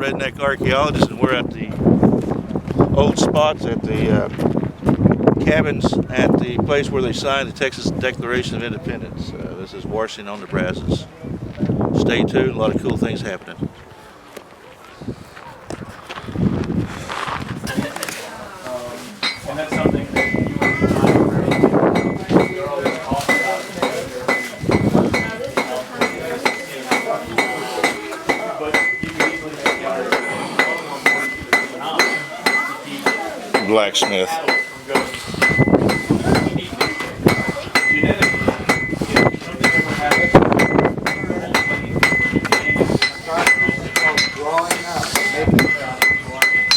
Redneck Archaeologist, and we're at the old spots at the cabins at the place where they signed the Texas Declaration of Independence. This is Washington on the Brazos. Stay tuned, a lot of cool things happening. And that's something that you you're always talking about. But you can easily Blacksmith.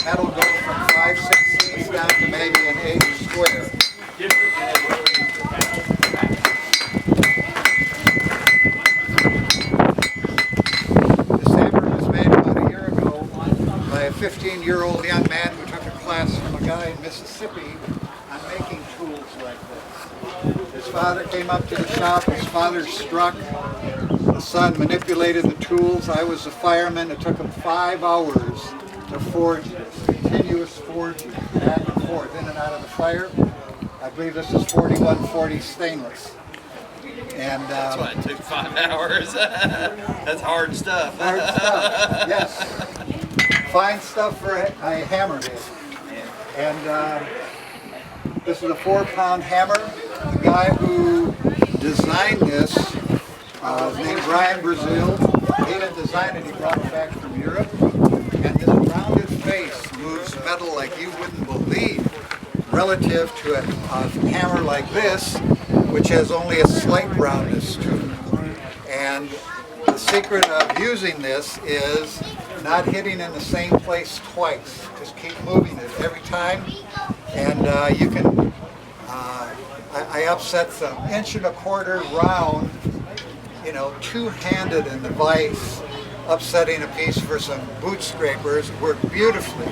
That'll go from 5/16 down to maybe an 8 square. This hammer was made about a year ago by a 15-year-old young man who took a class from a guy in Mississippi on making tools like this. His father came up to the shop, his father struck, the son manipulated the tools. I was a fireman. It took him 5 hours to forge this, continuous forging, back and forth, in and out of the fire. I believe this is 4140 stainless. And that's why it took 5 hours. That's hard stuff. Hard stuff, yes. Fine stuff for a hammerhead. And this is a 4-pound hammer. The guy who designed this is named Brazos. He didn't design it, he brought it back from Europe. And this rounded face moves metal like you wouldn't believe relative to a hammer like this, which has only a slight roundness to it. And the secret of using this is not hitting in the same place twice. Just keep moving it every time. And you can, I upset some 1¼ inch round, you know, two-handed in the vise. Upsetting a piece for some boot scrapers worked beautifully.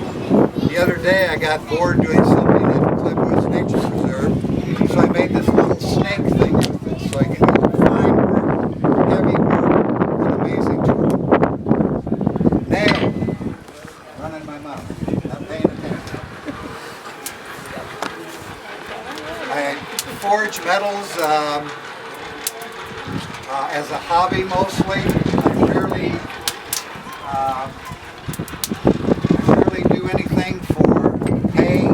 The other day I got bored doing something at Clipwoods Nature Preserve, so I made this little snake thing with it, so I can do fine work, heavy work, an amazing tool. Nail, running my mouth, not paying attention. I forge metals as a hobby mostly. I rarely do anything for pay,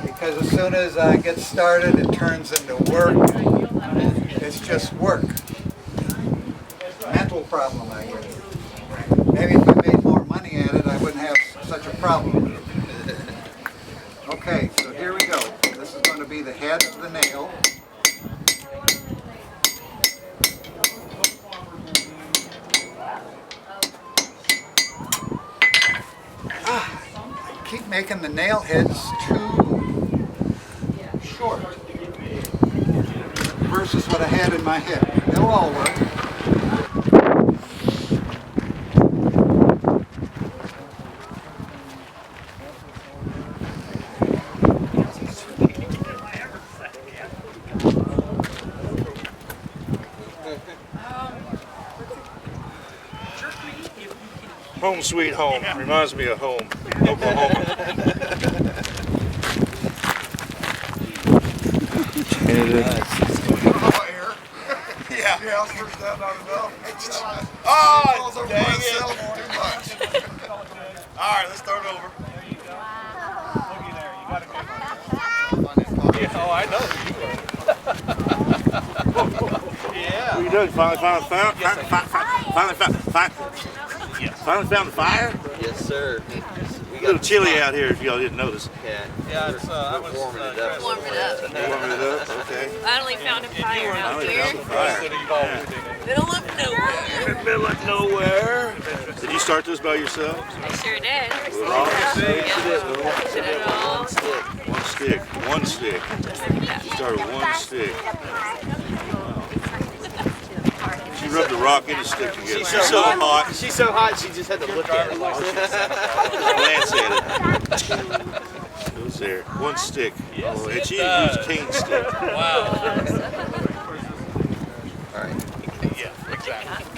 because as soon as I get started it turns into work. It's just work. Mental problem I get. Maybe if I made more money at it I wouldn't have such a problem. Okay, so here we go. This is going to be the head of the nail. Keep making the nail heads too short versus what I had in my head. They'll all work. Home sweet home. Reminds me of home, Oklahoma. Yeah, I'll search that out enough. Oh, dang it. Too much. All right, let's start over. looky there. You got to go. Yeah, oh, I know who you are. Yeah. What are you doing? Finally found the fire? Yes, sir. A little chilly out here if y'all didn't notice. Yeah, it's, I was warming it up. Warming it up. Warming it up, okay. Finally found a fire out Finally here. found the fire. Middle of nowhere. Middle of nowhere. Did you start this by yourself? I sure did. One stick. You started with one stick. She rubbed the rock and the stick together. She's so hot. She's so hot she just had to look at it. Glance at it. It was there. One stick. Yes, and she used cane stick. Wow. All right. Yeah, exactly.